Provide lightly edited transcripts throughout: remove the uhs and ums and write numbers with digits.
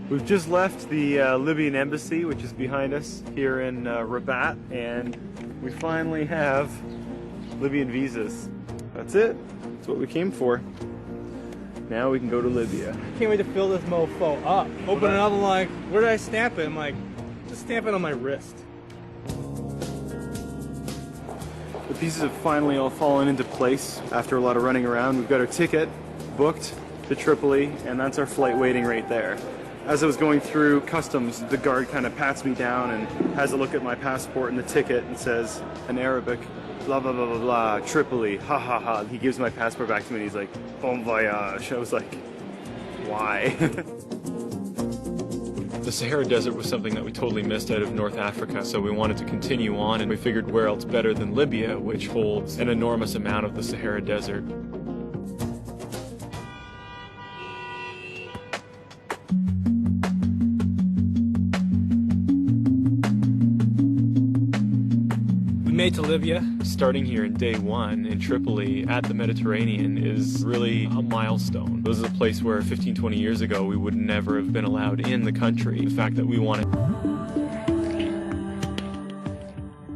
We've just left the Libyan embassy, which is behind us here in Rabat, and we finally have Libyan visas. That's it. That's what we came for. Now we can go to Libya. Can't wait to fill this mofo up. Open it up, I'm like, where did I stamp it? I'm like, just stamp it on my wrist. The pieces have finally all fallen into place after a lot of running around. We've got our ticket booked to Tripoli, and that's our flight waiting right there. As I was going through customs, the guard kind of pats me down and has a look at my passport and the ticket and says in Arabic, blah, blah, blah, blah, blah, Tripoli, ha, ha, ha. He gives my passport back to me and he's like, bon voyage. I was like, why? The Sahara Desert was something that we totally missed out of North Africa, so we wanted to continue on, and we figured where else better than Libya, which holds an enormous amount of the Sahara Desert. Made to Libya. Starting here in day one in Tripoli at the Mediterranean is really a milestone. This is a place where 15, 20 years ago we would never have been allowed in the country. The fact that we wanted...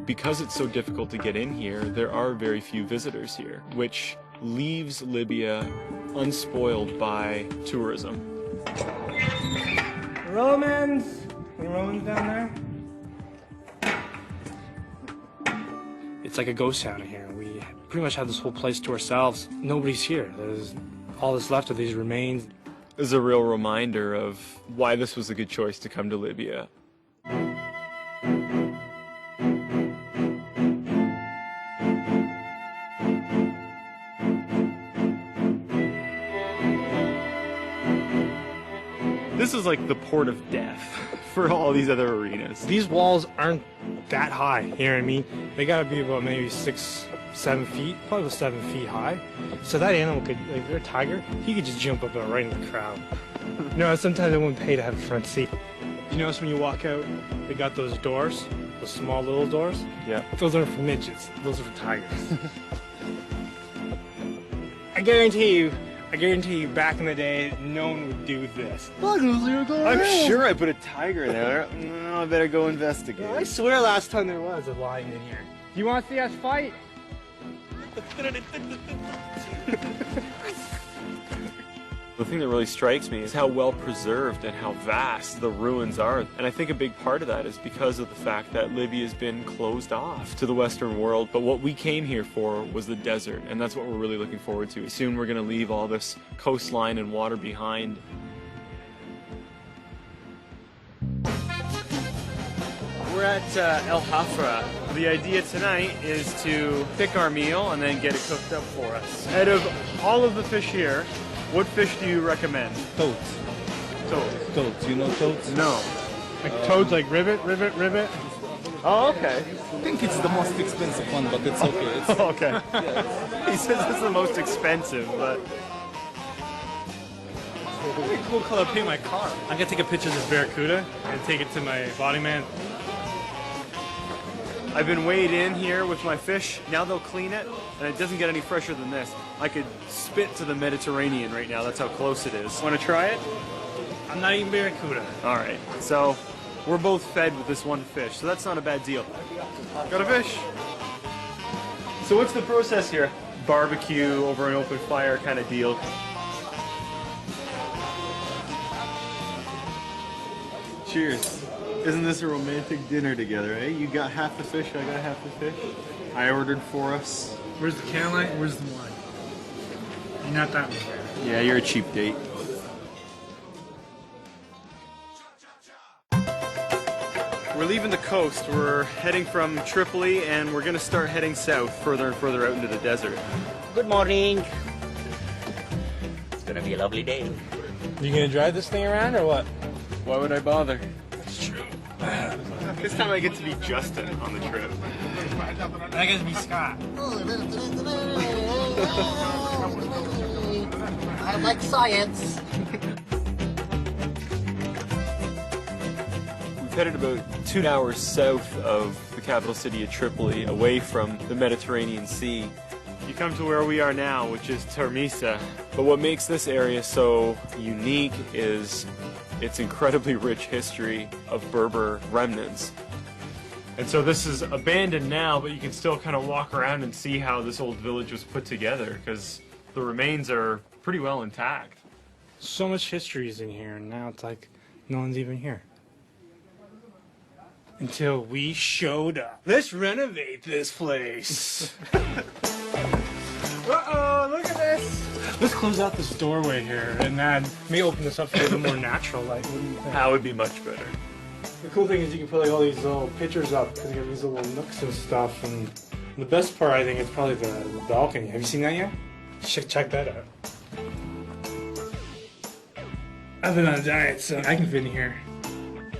Because it's so difficult to get in here, there are very few visitors here, which leaves Libya unspoiled by tourism. Romans! Any Romans down there? It's like a ghost town in here. We pretty much have this whole place to ourselves. Nobody's here. There's all that's left of these remains. This is a real reminder of why this was a good choice to come to Libya. This is like the port of death for all these other arenas. These walls aren't that high, you know what I mean? They gotta be about maybe 6, 7 feet, probably about 7 feet high. So that animal could, like, they're a tiger, he could just jump up right in the crowd. You know, sometimes I wouldn't pay to have a front seat. You notice when you walk out, they got those doors, those small little doors? Yeah. Those aren't for midgets, those are for tigers. I guarantee you, back in the day, no one would do this. I'm sure I put a tiger in there. No, I better go investigate. I swear last time there was a lion in here. Do you want to see us fight? The thing that really strikes me is how well preserved and how vast the ruins are. And I think a big part of that is because of the fact that Libya has been closed off to the Western world. But what we came here for was the desert, and that's what we're really looking forward to. Soon we're going to leave all this coastline and water behind. We're at El Hafra. The idea tonight is to pick our meal and then get it cooked up for us. Out of all of the fish here, what fish do you recommend? Toads. Toads. Toads. You know toads? No. Like toads, like rivet, rivet, rivet? Oh, okay. I think it's the most expensive one, but it's okay. It's, Okay. yeah, He says it's the most expensive, but... What a cool color paint my car. I'm gonna take a picture of this barracuda and take it to my body man. I've been weighed in here with my fish. Now they'll clean it, and it doesn't get any fresher than this. I could spit to the Mediterranean right now. That's how close it is. Want to try it? I'm not eating barracuda. All right. So we're both fed with this one fish, so that's not a bad deal. Got a fish. So what's the process here? Barbecue over an open fire kind of deal. Cheers. Isn't this a romantic dinner together, eh? You got half the fish, I got half the fish. I ordered for us. Where's the candlelight? Where's the wine? You're not that one. Yeah, you're a cheap date. We're leaving the coast. We're heading from Tripoli, and we're gonna start heading south, further and further out into the desert. Good morning. It's gonna be a lovely day. You gonna drive this thing around or what? Why would I bother? That's true. This time I get to be Justin on the trip. I get to be Scott. I like science. We've headed about 2 hours south of the capital city of Tripoli, away from the Mediterranean Sea. You come to where we are now, which is Termisa. But what makes this area so unique is its incredibly rich history of Berber remnants. And so this is abandoned now, but you can still kind of walk around and see how this old village was put together, because the remains are pretty well intact. So much history is in here, and now it's like no one's even here. Until we showed up. Let's renovate this place. Uh-oh, look at this. Let's close out this doorway here, and then may open this up for a little more natural light. What do you think? That would be much better. The cool thing is you can put like all these little pictures up because you have these little nooks and stuff. And the best part, I think, is probably the balcony. Have you seen that yet? Check that out. I've been on a diet, so I can fit in here.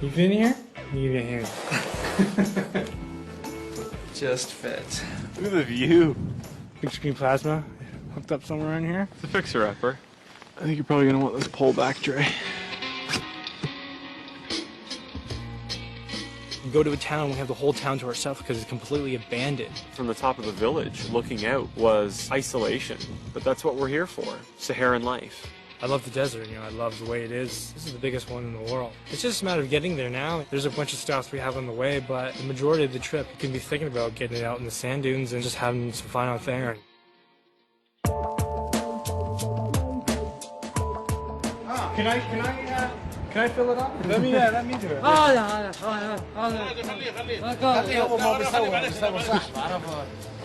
You fit in here? You get here. Just fit. Look at the view. Big screen plasma hooked up somewhere in here. It's a fixer-upper. I think you're probably gonna want this pull-back tray. You go to a town, we have the whole town to ourselves because it's completely abandoned. From the top of the village, looking out, was isolation. But that's what we're here for, Saharan life. I love the desert, I love the way it is. This is the biggest one in the world. It's just a matter of getting there now. There's a bunch of stops we have on the way, but the majority of the trip, you can be thinking about getting it out in the sand dunes and just having some fun out there. Can I fill it up? Let me do it.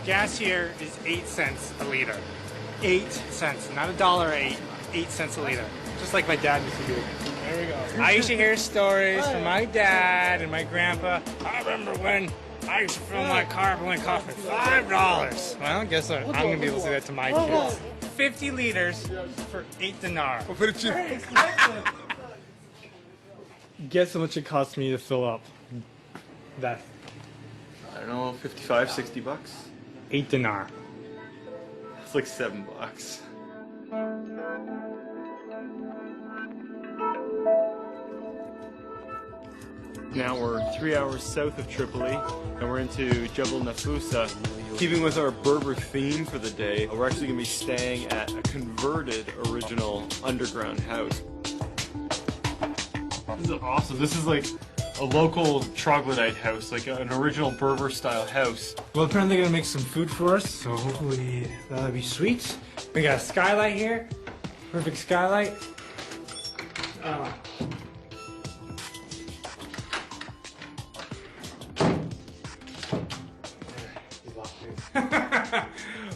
Gas here is 8 cents a liter. 8 cents, not $1.08. 8 cents a liter, just like my dad used to do. There we go. I used to hear stories from my dad and my grandpa. I remember when I used to fill my car up and cost me $5. Well, guess what? I'm gonna be able to say that to my kids. 50 liters for 8 dinar. Guess how much it cost me to fill up that? I don't know, 55, 60 bucks? 8 dinar. It's like $7. Now we're 3 hours south of Tripoli, and we're into Jebel Nafusa. Keeping with our Berber theme for the day, we're actually going to be staying at a converted original underground house. This is awesome. This is like a local troglodyte house, like an original Berber style house. Well, apparently they're gonna make some food for us, so hopefully that'll be sweet. We got a skylight here. Perfect skylight.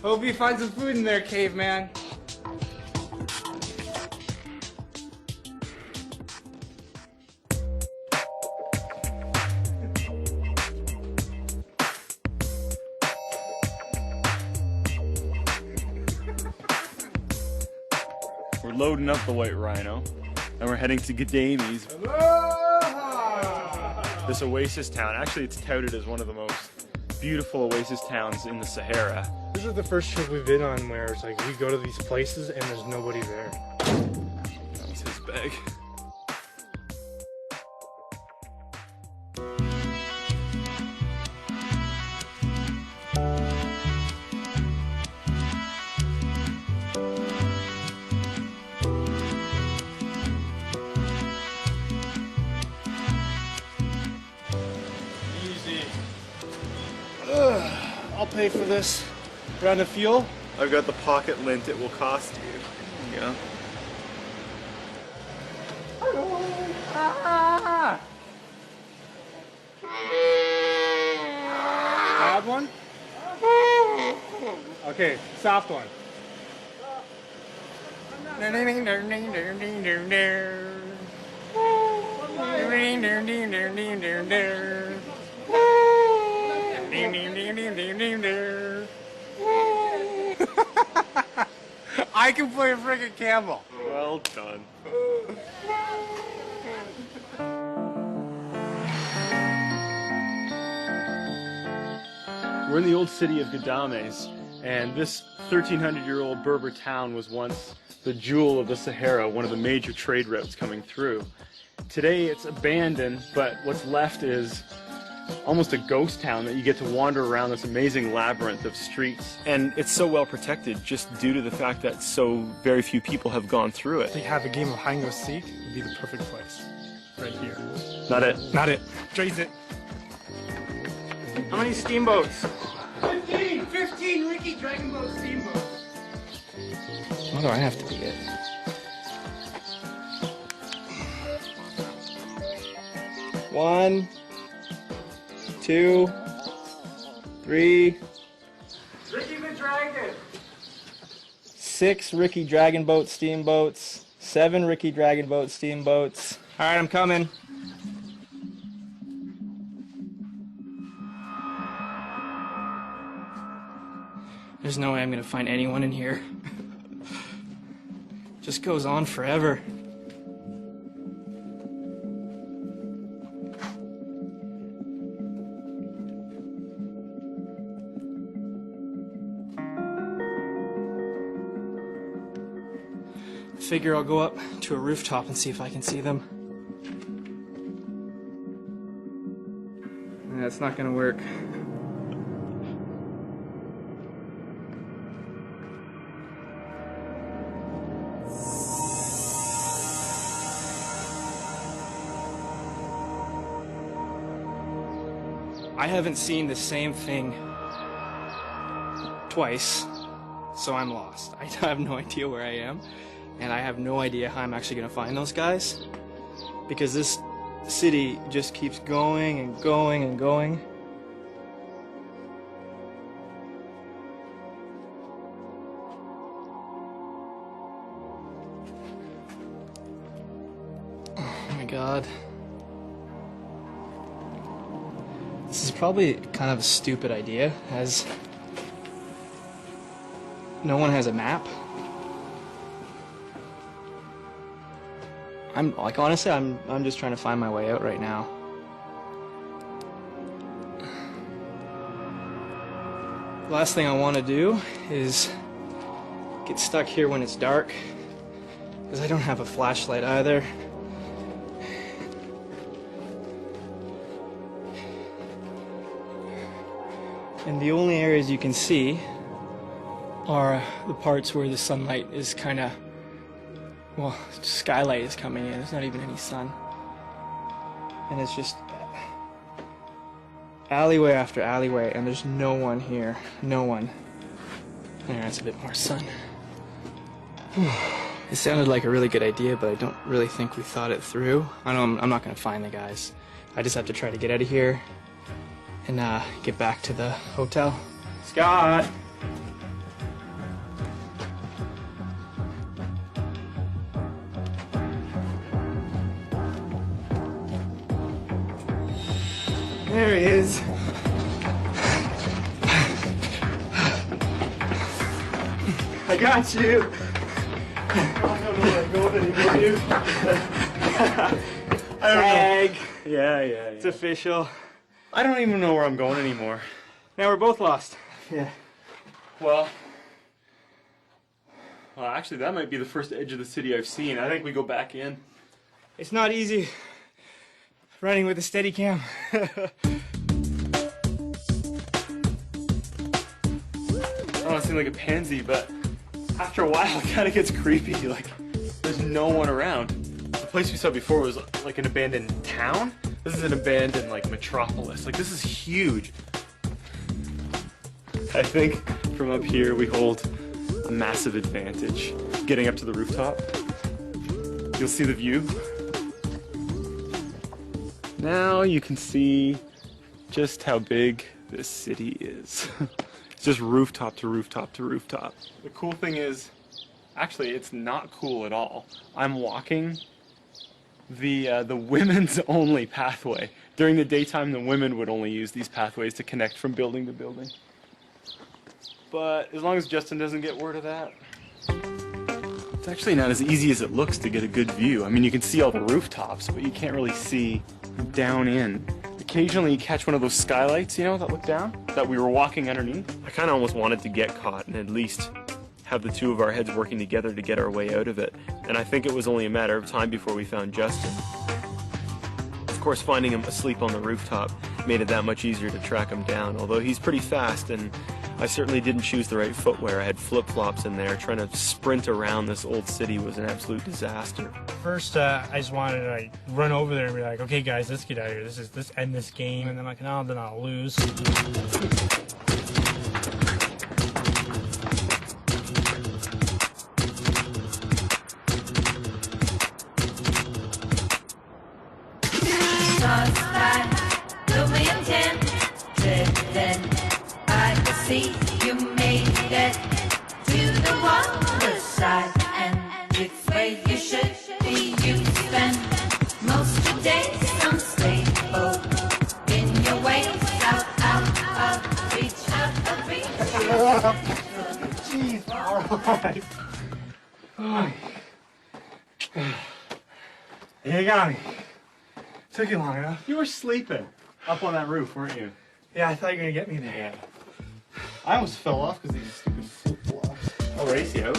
Hope you find some food in there, caveman. We're loading up the White Rhino, and we're heading to Ghadami's. This oasis town, actually it's touted as one of the most beautiful oasis towns in the Sahara. This is the first trip we've been on where it's like we go to these places and there's nobody there. That was his bag. I'll pay for this round of fuel. I've got the pocket lint it will cost you. Yeah. Hard one? Okay, soft one. I can play a friggin' Campbell. Well done. We're in the old city of Ghadames, and this 1,300-year-old Berber town was once the jewel of the Sahara, one of the major trade routes coming through. Today it's abandoned, but what's left is almost a ghost town that you get to wander around this amazing labyrinth of streets. And it's so well protected just due to the fact that so very few people have gone through If it. they have a game of hide and go seek, it would be the perfect place. Right here. Not it. Not it. Trace it. How many steamboats? 15 Ricky Dragon Boat steamboats. Why do I have to be it? One, two, three. Ricky the Dragon. 6 Ricky Dragon Boat steamboats. 7 Ricky Dragon Boat steamboats. All right, I'm coming. There's no way I'm gonna find anyone in here. Just goes on forever. Figure I'll go up to a rooftop and see if I can see them. That's not gonna work. I haven't seen the same thing twice, so I'm lost. I have no idea where I am, and I have no idea how I'm actually gonna find those guys, because this city just keeps going and going and going. Oh my God. This is probably kind of a stupid idea, as no one has a map. Honestly, I'm just trying to find my way out right now. The last thing I want to do is get stuck here when it's dark, because I don't have a flashlight either. And the only areas you can see are the parts where the sunlight is kind of, well, skylight is coming in. There's not even any sun. And it's just alleyway after alleyway, and there's no one here. No one. There, that's a bit more sun. It sounded like a really good idea, but I don't really think we thought it through. I know I'm not going to find the guys. I just have to try to get out of here and get back to the hotel. Scott! There he is. I got you. I don't know where I'm going anymore, dude. Tag. Yeah. It's official. I don't even know where I'm going anymore. Now we're both lost. Yeah. Well, actually, that might be the first edge of the city I've seen. I think we go back in. It's not easy running with a steady cam. I don't want to seem like a pansy, but after a while, it kind of gets creepy. Like, there's no one around. The place we saw before was like an abandoned town. This is an abandoned, like, metropolis. Like, this is huge. I think from up here we hold a massive advantage. Getting up to the rooftop, you'll see the view. Now you can see just how big this city is. It's just rooftop to rooftop to rooftop. The cool thing is, actually, it's not cool at all. I'm walking the women's only pathway. During the daytime, the women would only use these pathways to connect from building to building. But as long as Justin doesn't get word of that, it's actually not as easy as it looks to get a good view. I mean, you can see all the rooftops, but you can't really see down in. Occasionally you catch one of those skylights, you know, that look down, that we were walking underneath. I kind of almost wanted to get caught and at least have the two of our heads working together to get our way out of it. And I think it was only a matter of time before we found Justin. Of course, finding him asleep on the rooftop made it that much easier to track him down, although he's pretty fast, and I certainly didn't choose the right footwear. I had flip-flops in there. Trying to sprint around this old city was an absolute disaster. First, I just wanted to like run over there and be like, "Okay, guys, let's get out of here. Let's end this game." And then I'm like, "No, then I'll lose." You made it to the water side, and it's where you should be. You spend most of the day unstable in your way out of reach, Jeez, alright. You got me. Took you long enough. You were sleeping up on that roof, weren't you? Yeah, I thought you were gonna get me there. I almost fell off because these stupid flip-flops. I'll race you out.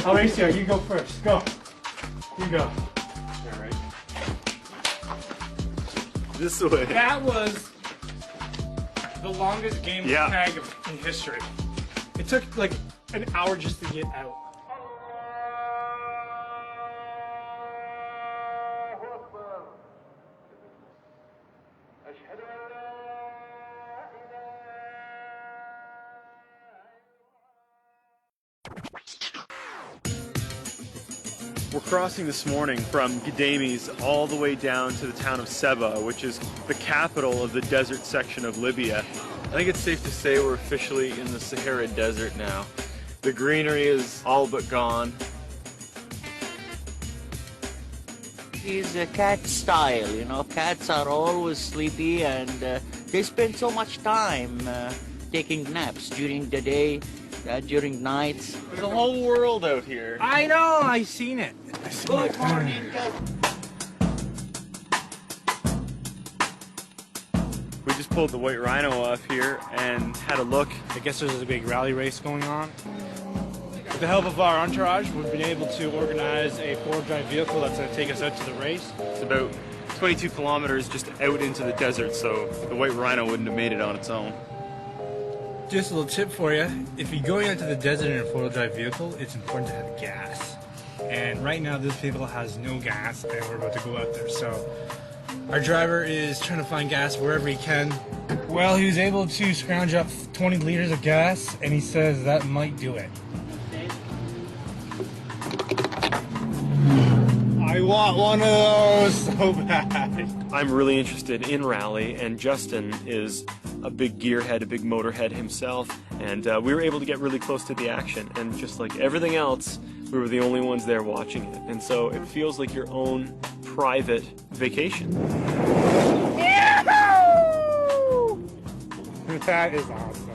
I'll race you out. You go first. Go. You go. Alright. This way. That was the longest game of tag in history. It took like an hour just to get out. We're crossing this morning from Gdames all the way down to the town of Seba, which is the capital of the desert section of Libya. I think it's safe to say we're officially in the Sahara Desert now. The greenery is all but gone. Is a cat style, you know. Cats are always sleepy and they spend so much time taking naps during the day, during nights. There's a whole world out here. I know. I seen it. Good morning. We just pulled the white rhino off here and had a look. I guess there's a big rally race going on. With the help of our entourage, we've been able to organize a four-wheel drive vehicle that's going to take us out to the race. It's about 22 kilometers just out into the desert, so the white rhino wouldn't have made it on its own. Just a little tip for you. If you're going out to the desert in a four-wheel drive vehicle, it's important to have gas. And right now this vehicle has no gas and we're about to go out there. So our driver is trying to find gas wherever he can. Well, he was able to scrounge up 20 liters of gas and he says that might do it. I want one of those so bad. I'm really interested in rally, and Justin is a big gearhead, a big motorhead himself, and we were able to get really close to the action, and just like everything else, we were the only ones there watching it, and so it feels like your own private vacation. Yahoo! That is awesome.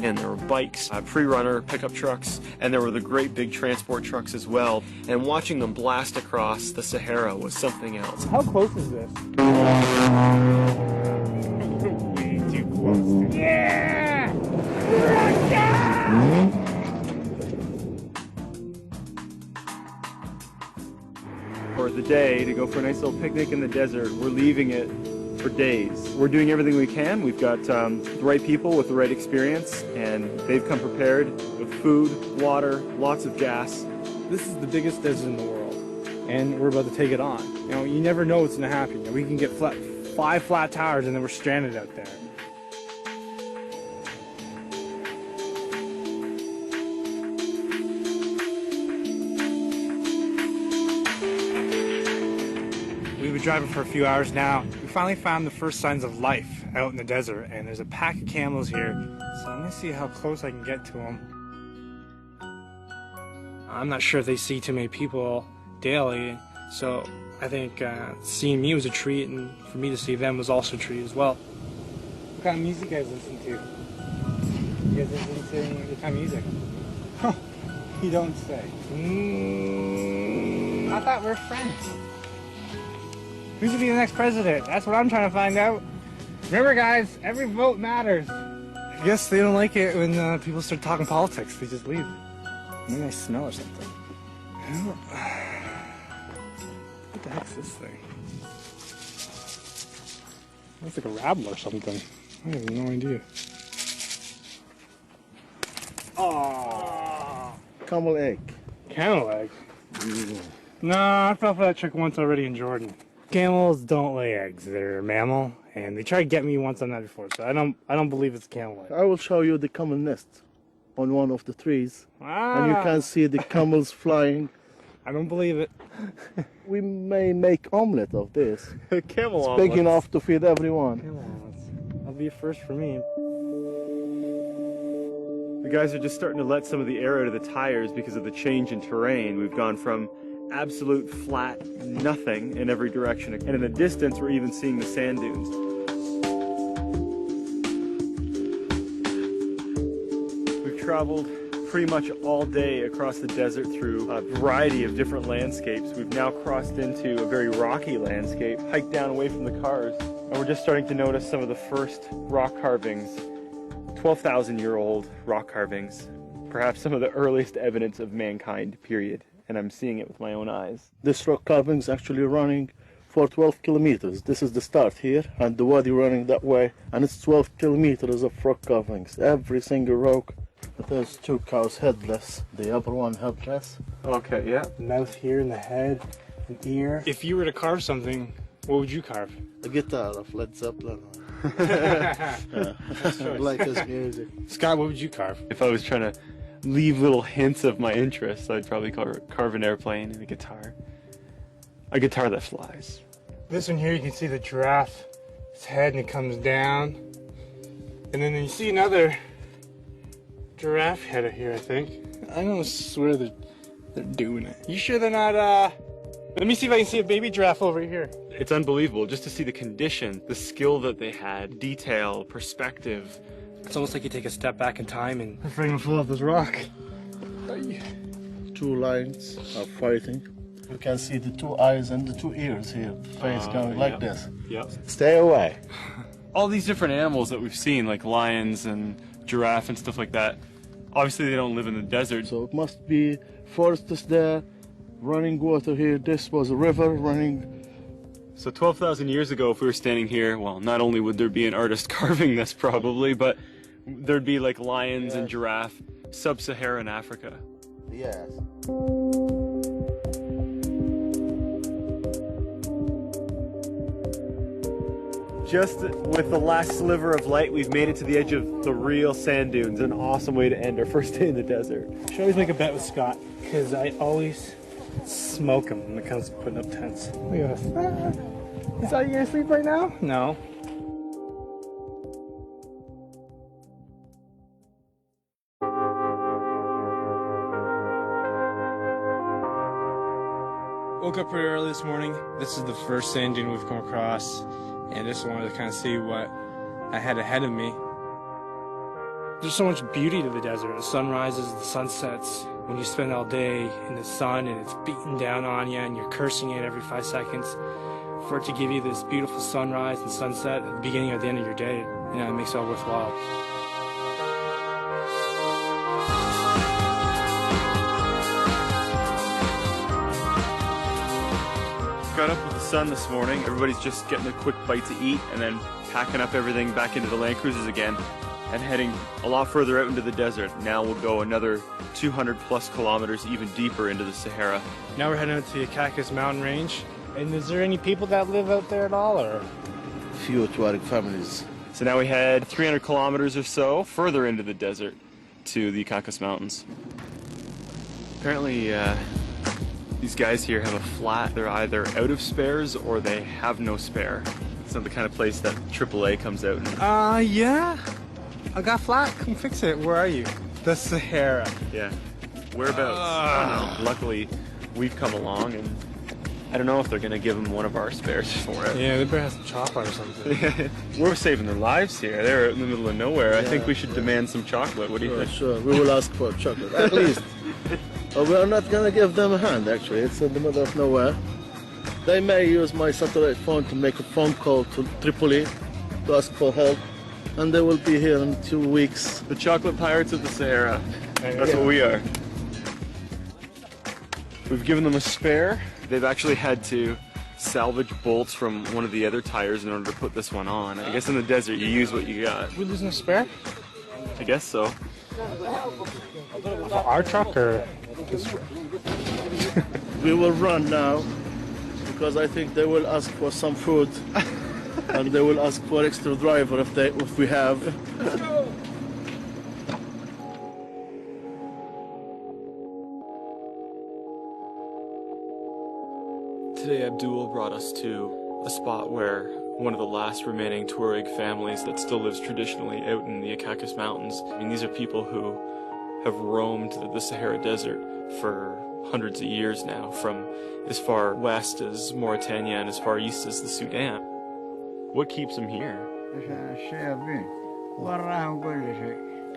And there were bikes, pre-runner pickup trucks, and there were the great big transport trucks as well. And watching them blast across the Sahara was something else. How close is this? Way too close. Yeah! For the day, to go for a nice little picnic in the desert, we're leaving it for days. We're doing everything we can. We've got the right people with the right experience, and they've come prepared with food, water, lots of gas. This is the biggest desert in the world, and we're about to take it on. You know, you never know what's going to happen. We can get 5 flat tires, and then we're stranded out there. We've been driving for a few hours now. We finally found the first signs of life out in the desert, and there's a pack of camels here. So I'm gonna see how close I can get to them. I'm not sure if they see too many people daily, so I think seeing me was a treat, and for me to see them was also a treat as well. What kind of music you guys listen to? You guys listen to any kind of music? You don't say. I thought we were friends. Who's gonna be the next president? That's what I'm trying to find out. Remember, guys, every vote matters. I guess they don't like it when people start talking politics. They just leave. Maybe I smell or something. the heck's this thing? Looks like a rabble or something. I have no idea. Oh, Camel egg. camel egg. No, I fell for that trick once already in Jordan. Camels don't lay eggs. They're a mammal, and they tried to get me once on that before. So I don't believe it's a camel egg. I will show you the camel nest on one of the trees, and you can see the camels flying. I don't believe it. We may make omelet of this. Camel It's omelets. big enough to feed everyone. Camel omelets. That'll be a first for me. The guys are just starting to let some of the air out of the tires because of the change in terrain. We've gone from absolute flat nothing in every direction, and in the distance we're even seeing the sand dunes. We've traveled pretty much all day across the desert through a variety of different landscapes. We've now crossed into a very rocky landscape, hiked down away from the cars, and we're just starting to notice some of the first rock carvings, 12,000-year-old rock carvings, perhaps some of the earliest evidence of mankind, period. And I'm seeing it with my own eyes. This rock carving is actually running for 12 kilometers. This is the start here, and the wadi running that way, and it's 12 kilometers of rock carvings. Every single rock. There's two cows headless, the upper one headless. Okay, yeah. Mouth here and the head, an ear. If you were to carve something, what would you carve? A guitar of Led Zeppelin. Like his music. Scott, what would you carve? If I was trying to leave little hints of my interests, I'd probably carve an airplane and a guitar. A guitar that flies. This one here, you can see the giraffe, its head, and it comes down. And then you see another giraffe head here, I think. I don't swear they're doing it. You sure they're not, Let me see if I can see a baby giraffe over here. It's unbelievable just to see the condition, the skill that they had, detail, perspective. It's almost like you take a step back in time and freaking pull up this rock. Two lions are fighting. You can see the two eyes and the two ears here. The face going like this. Yep. Stay away. All these different animals that we've seen, like lions and giraffe and stuff like that, obviously they don't live in the desert. So it must be forest is there, running water here. This was a river running. So 12,000 years ago, if we were standing here, well, not only would there be an artist carving this probably, but there'd be like lions and giraffe, sub-Saharan Africa. Yes. Just with the last sliver of light, we've made it to the edge of the real sand dunes. An awesome way to end our first day in the desert. Should always make a bet with Scott, because I always smoke him when it comes to putting up tents. Look at this. Is that you gonna sleep right now? No. Woke up pretty early this morning. This is the first sand dune we've come across, and just wanted to kind of see what I had ahead of me. There's so much beauty to the desert. The sunrises, the sunsets. When you spend all day in the sun and it's beating down on you and you're cursing it every 5 seconds, for it to give you this beautiful sunrise and sunset at the beginning or the end of your day, you know, it makes it all worthwhile. Got up with the sun this morning. Everybody's just getting a quick bite to eat and then packing up everything back into the Land Cruisers again and heading a lot further out into the desert. Now we'll go another 200 plus kilometers even deeper into the Sahara. Now we're heading out to the Cactus Mountain Range. And is there any people that live out there at all, or? Few Tuareg families. So now we head 300 kilometers or so further into the desert to the Cactus Mountains. Apparently, these guys here have a flat. They're either out of spares or they have no spare. It's not the kind of place that AAA comes out and... Yeah. I got flat. Come fix it. Where are you? The Sahara. Yeah. Whereabouts? I don't know. Luckily, we've come along and I don't know if they're going to give them one of our spares for it. Yeah, they better have some chocolate or something. We're saving their lives here. They're out in the middle of nowhere. I think we should demand some chocolate. What do you think? Sure, we will ask for chocolate, at least. We are not going to give them a hand, actually. It's in the middle of nowhere. They may use my satellite phone to make a phone call to Tripoli to ask for help. And they will be here in 2 weeks. The chocolate pirates of the Sahara. That's what we are. We've given them a spare. They've actually had to salvage bolts from one of the other tires in order to put this one on. I guess in the desert you use what you got. We losing a spare? I guess so. Our truck or? We will run now because I think they will ask for some food and they will ask for extra driver if we have. Today Abdul brought us to a spot where one of the last remaining Tuareg families that still lives traditionally out in the Akakis Mountains. I mean, these are people who have roamed the Sahara Desert for hundreds of years now, from as far west as Mauritania and as far east as the Sudan. What keeps them here?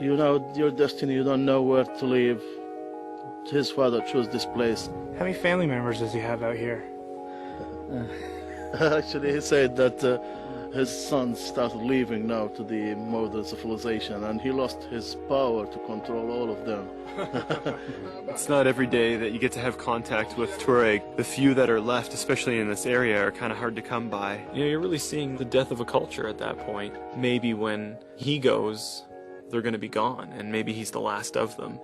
You know your destiny, you don't know where to live. His father chose this place. How many family members does he have out here? Actually, he said that his sons started leaving now to the modern civilization and he lost his power to control all of them. It's not every day that you get to have contact with Tuareg. The few that are left, especially in this area, are kind of hard to come by. You know, you're really seeing the death of a culture at that point. Maybe when he goes, they're going to be gone, and maybe he's the last of them.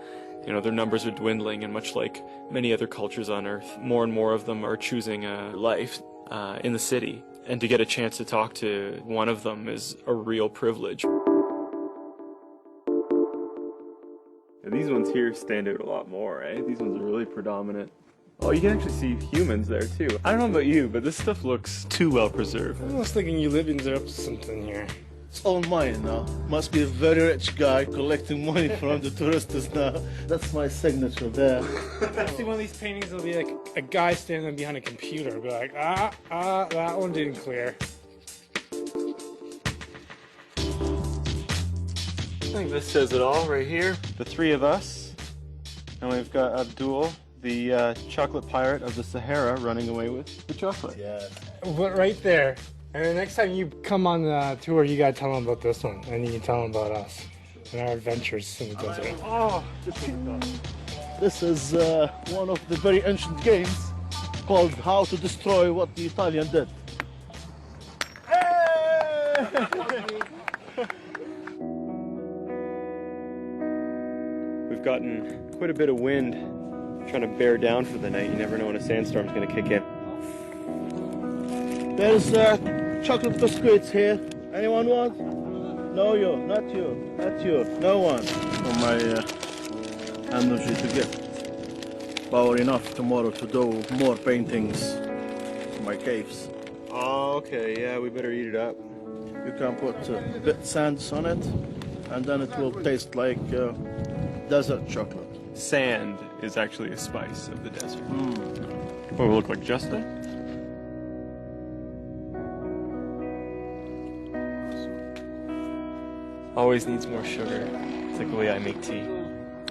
You know, their numbers are dwindling, and much like many other cultures on Earth, more and more of them are choosing a life in the city. And to get a chance to talk to one of them is a real privilege. And these ones here stand out a lot more, eh? These ones are really predominant. Oh, you can actually see humans there too. I don't know about you, but this stuff looks too well preserved. I was thinking you Libyans are up to something here. It's all mine now. Must be a very rich guy collecting money from the tourists now. That's my signature there. See, one of these paintings will be like a guy standing behind a computer. Be like, that one didn't clear. I think this says it all right here. The three of us, and we've got Abdul, the chocolate pirate of the Sahara, running away with the chocolate. Yeah. But right there. And the next time you come on the tour, you gotta tell them about this one, and you can tell them about us and our adventures in the desert. Oh, this is one of the very ancient games called How to Destroy What the Italian Did. We've gotten quite a bit of wind trying to bear down for the night. You never know when a sandstorm's going to kick in. There's chocolate biscuits here. Anyone want? No, you. Not you. Not you. No one. For my energy to get power enough tomorrow to do more paintings for my caves. Oh, okay. Yeah, we better eat it up. You can put bit sands on it, and then it will taste like desert chocolate. Sand is actually a spice of the desert. What will look like Justin? Always needs more sugar. It's like the way I make tea.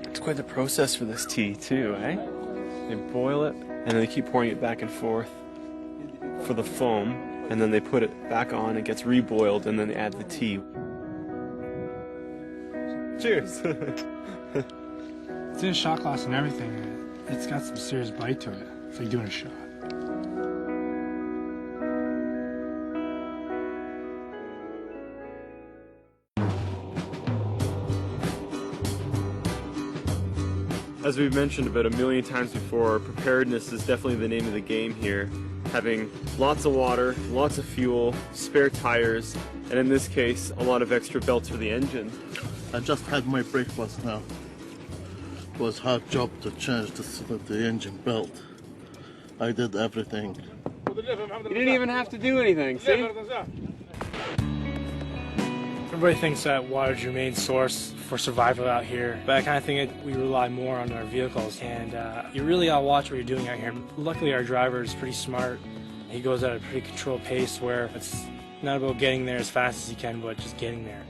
It's quite the process for this tea too, eh? They boil it, and then they keep pouring it back and forth for the foam, and then they put it back on, it gets reboiled, and then they add the tea. Cheers! It's in a shot glass and everything. It's got some serious bite to it. It's like doing a shot. As we've mentioned about a million times before, preparedness is definitely the name of the game here. Having lots of water, lots of fuel, spare tires, and in this case, a lot of extra belts for the engine. I just had my breakfast now. It was a hard job to change the engine belt. I did everything. You didn't even have to do anything, see? Everybody thinks that water's your main source for survival out here, but I kind of think we rely more on our vehicles, and you really gotta watch what you're doing out here. Luckily, our driver is pretty smart. He goes at a pretty controlled pace where it's not about getting there as fast as you can, but just getting there.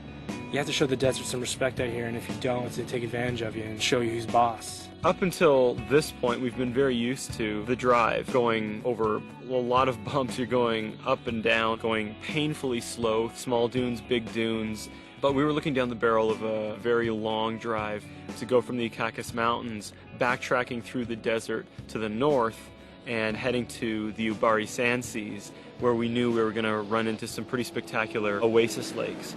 You have to show the desert some respect out here, and if you don't, they take advantage of you and show you who's boss. Up until this point, we've been very used to the drive, going over a lot of bumps. You're going up and down, going painfully slow, small dunes, big dunes. But we were looking down the barrel of a very long drive to go from the Akakis Mountains, backtracking through the desert to the north, and heading to the Ubari Sand Seas, where we knew we were going to run into some pretty spectacular oasis lakes.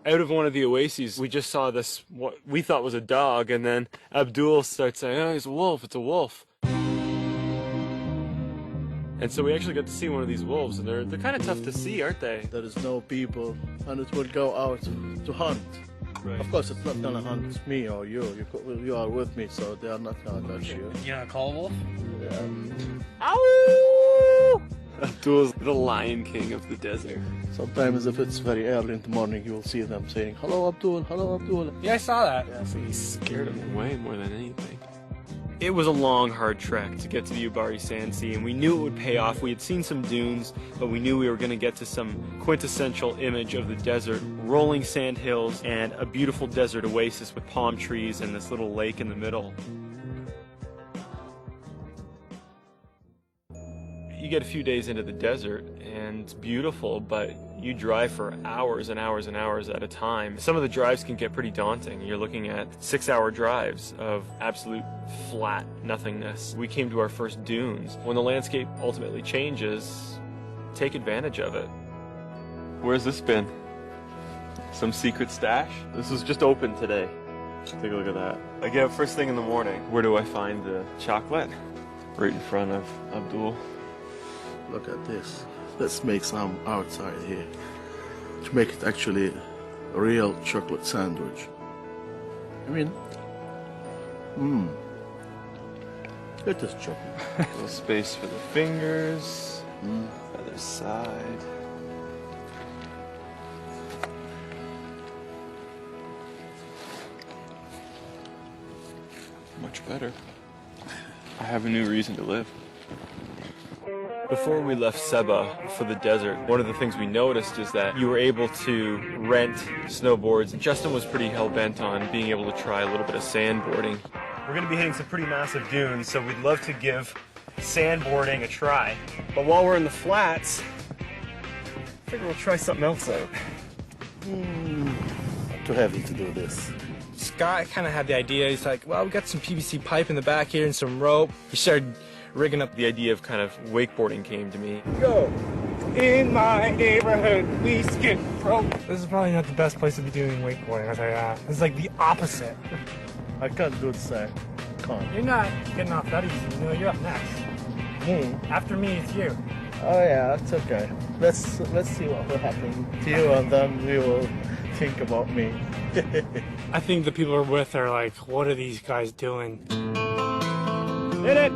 Out of one of the oases, we just saw this, what we thought was a dog, and then Abdul starts saying, "Oh, it's a wolf, it's a wolf." And so we actually got to see one of these wolves, and they're kind of tough to see, aren't they? There is no people, and it will go out to hunt. Right. Of course, it's not gonna hunt me or you. You are with me, so they are not gonna touch you. You know, call a wolf? Ow! Abdul's the Lion King of the desert. Sometimes, if it's very early in the morning, you will see them saying, "Hello, Abdul. Hello, Abdul." Yeah, I saw that. I think he scared him away more than anything. It was a long, hard trek to get to the Ubari Sand Sea, and we knew it would pay off. We had seen some dunes, but we knew we were going to get to some quintessential image of the desert, rolling sand hills and a beautiful desert oasis with palm trees and this little lake in the middle. You get a few days into the desert, and it's beautiful, but you drive for hours and hours and hours at a time. Some of the drives can get pretty daunting. You're looking at 6-hour drives of absolute flat nothingness. We came to our first dunes. When the landscape ultimately changes, take advantage of it. Where's this been? Some secret stash? This was just open today. Take a look at that. I get up first thing in the morning. Where do I find the chocolate? Right in front of Abdul. Look at this. Let's make some outside here to make it actually a real chocolate sandwich. I mean, it is chocolate. A little space for the fingers. Other side. Much better. I have a new reason to live. Before we left Seba for the desert, one of the things we noticed is that you were able to rent snowboards. Justin was pretty hell-bent on being able to try a little bit of sandboarding. We're going to be hitting some pretty massive dunes, so we'd love to give sandboarding a try. But while we're in the flats, I figure we'll try something else out. Too heavy to do this. Scott kind of had the idea. He's like, well, we got some PVC pipe in the back here and some rope. He started rigging up. The idea of kind of wakeboarding came to me. Go! In my neighborhood, we skip rope. This is probably not the best place to be doing wakeboarding, I'll tell you that. This is like the opposite. I can't do this. Can't. You're not getting off that easy. You know, you're up next. Me? After me, it's you. Oh yeah, that's okay. Let's see what will happen to you, and then we will think about me. I think the people we're with are like, what are these guys doing? Hit it!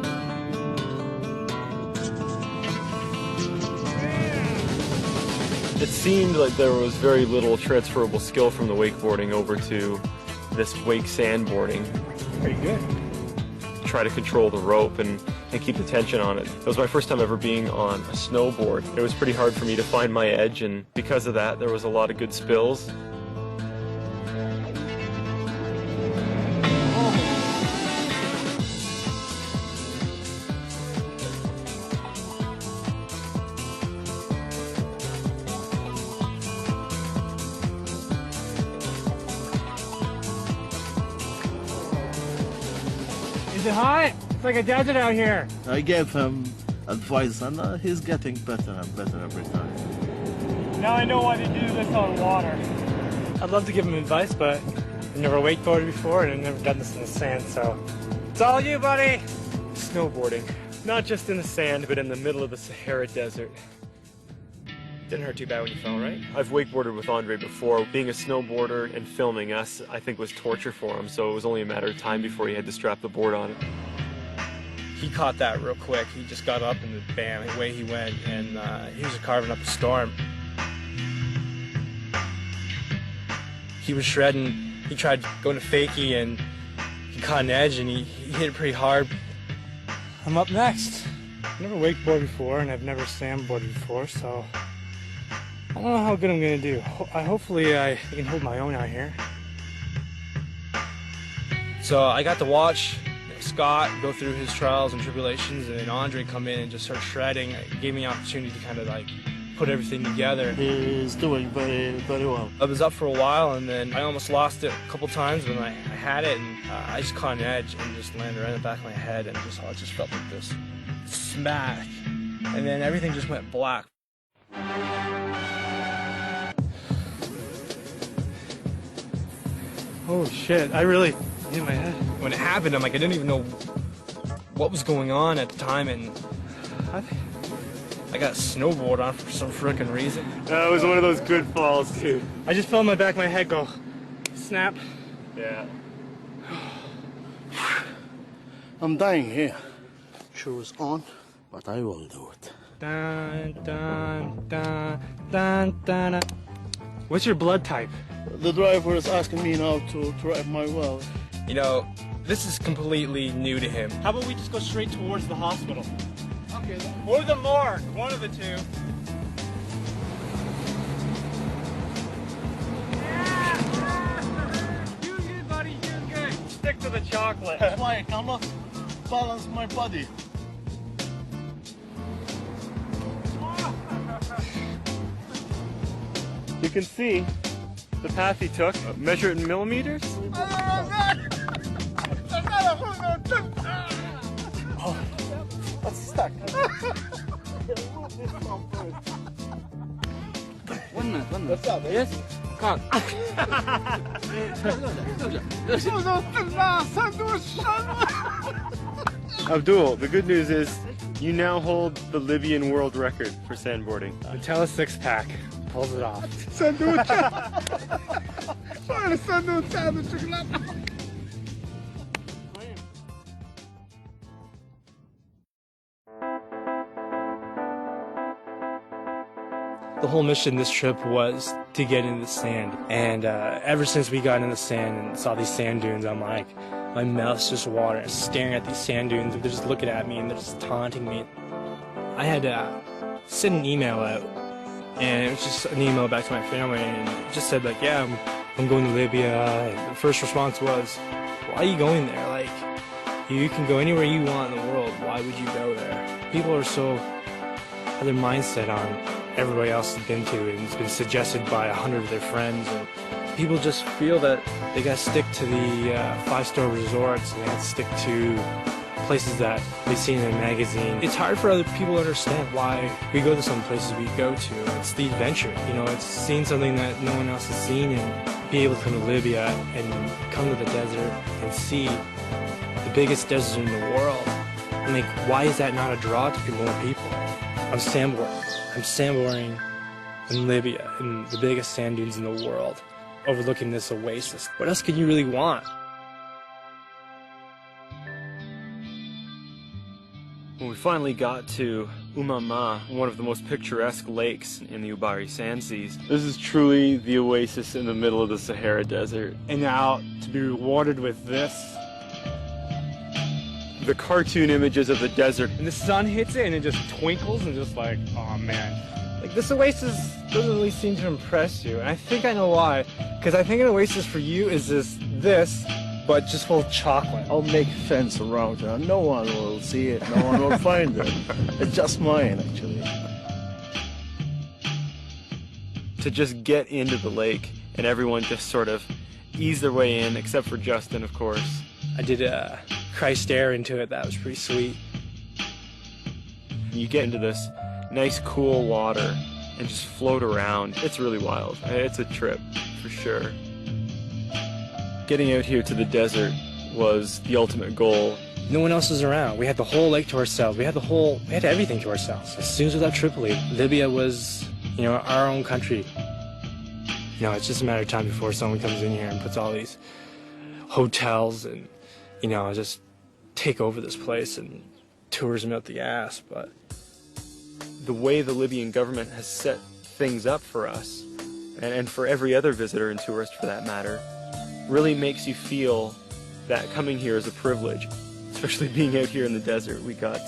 It seemed like there was very little transferable skill from the wakeboarding over to this wake sandboarding. Pretty good. Try to control the rope and keep the tension on it. It was my first time ever being on a snowboard. It was pretty hard for me to find my edge, and because of that, there was a lot of good spills. Is it hot? It's like a desert out here. I gave him advice, and he's getting better and better every time. Now I know why they do this on water. I'd love to give him advice, but I've never wakeboarded before and I've never done this in the sand, so it's all you, buddy. Snowboarding, not just in the sand, but in the middle of the Sahara Desert. Didn't hurt too bad when you fell, right? I've wakeboarded with Andre before. Being a snowboarder and filming us, I think, was torture for him, so it was only a matter of time before he had to strap the board on it. He caught that real quick. He just got up and bam, away he went, and he was carving up a storm. He was shredding. He tried going to fakie, and he caught an edge, and he hit it pretty hard. I'm up next. I've never wakeboarded before, and I've never sandboarded before, so I don't know how good I'm gonna do. Hopefully I can hold my own out here. So I got to watch Scott go through his trials and tribulations, and then Andre come in and just start shredding. It gave me an opportunity to kind of like put everything together. He's doing very, very well. I was up for a while, and then I almost lost it a couple times, but I had it, and I just caught an edge and just landed right in the back of my head, and I just felt like this. smack, and then everything just went black. Oh shit, I really hit my head. When it happened, I'm like, I didn't even know what was going on at the time, and I got snowboard on for some freaking reason. That was one of those good falls, too. I just felt my back of my head go snap. Yeah. I'm dying here. Shoes on, but I will do it. Dun, dun, dun, dun, dun, dun. What's your blood type? The driver is asking me now to drive my well. You know, this is completely new to him. How about we just go straight towards the hospital? Okay. Or the morgue, one of the two. You good, buddy, you good. Stick to the chocolate. That's why I cannot balance my body. You can see the path he took. Measure it in millimeters. That's stuck. One minute. What's up, man? Yes? Cock. Abdul, the good news is you now hold the Libyan world record for sandboarding. Until a six-pack pulls it off. The whole mission this trip was to get into the sand, and ever since we got in the sand and saw these sand dunes, I'm like, my mouth's just watering, staring at these sand dunes. They're just looking at me and they're just taunting me. I had to send an email out, and it was just an email back to my family, and it just said like, yeah, I'm going to Libya. And the first response was, why are you going there? Like, you can go anywhere you want in the world. Why would you go there? People are so, have their mindset on everybody else has been to, and it's been suggested by 100 of their friends, and people just feel that they gotta stick to the five-star resorts, and they have to stick to places that they've seen in a magazine. It's hard for other people to understand why we go to some places we go to. It's the adventure, you know, it's seeing something that no one else has seen, and be able to come to Libya and come to the desert and see the biggest desert in the world. And like, why is that not a draw to more people? I'm sandboarding in Libya, in the biggest sand dunes in the world, overlooking this oasis. What else could you really want? When we finally got to Umama, one of the most picturesque lakes in the Ubari Sand Seas, this is truly the oasis in the middle of the Sahara Desert. And now to be rewarded with this. The cartoon images of the desert. And the sun hits it and it just twinkles and just like, oh man. Like this oasis doesn't really seem to impress you. And I think I know why. Because I think an oasis for you is this, but just full of chocolate. I'll make fence around it. No one will see it. No one will find it. It's just mine, actually. To just get into the lake and everyone just sort of ease their way in, except for Justin, of course. I did Christ Air into it. That was pretty sweet. You get into this nice cool water and just float around. It's really wild. It's a trip for sure. Getting out here to the desert was the ultimate goal. No one else was around. We had the whole lake to ourselves. We had everything to ourselves. As soon as we left Tripoli, Libya was, you know, our own country. You know, it's just a matter of time before someone comes in here and puts all these hotels and, you know, just take over this place and tourism out the ass. But the way the Libyan government has set things up for us, and for every other visitor and tourist for that matter, really makes you feel that coming here is a privilege. Especially being out here in the desert. We got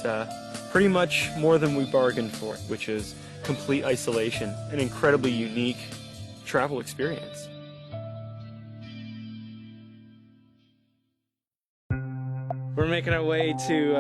pretty much more than we bargained for, which is complete isolation, an incredibly unique travel experience. we're making our way to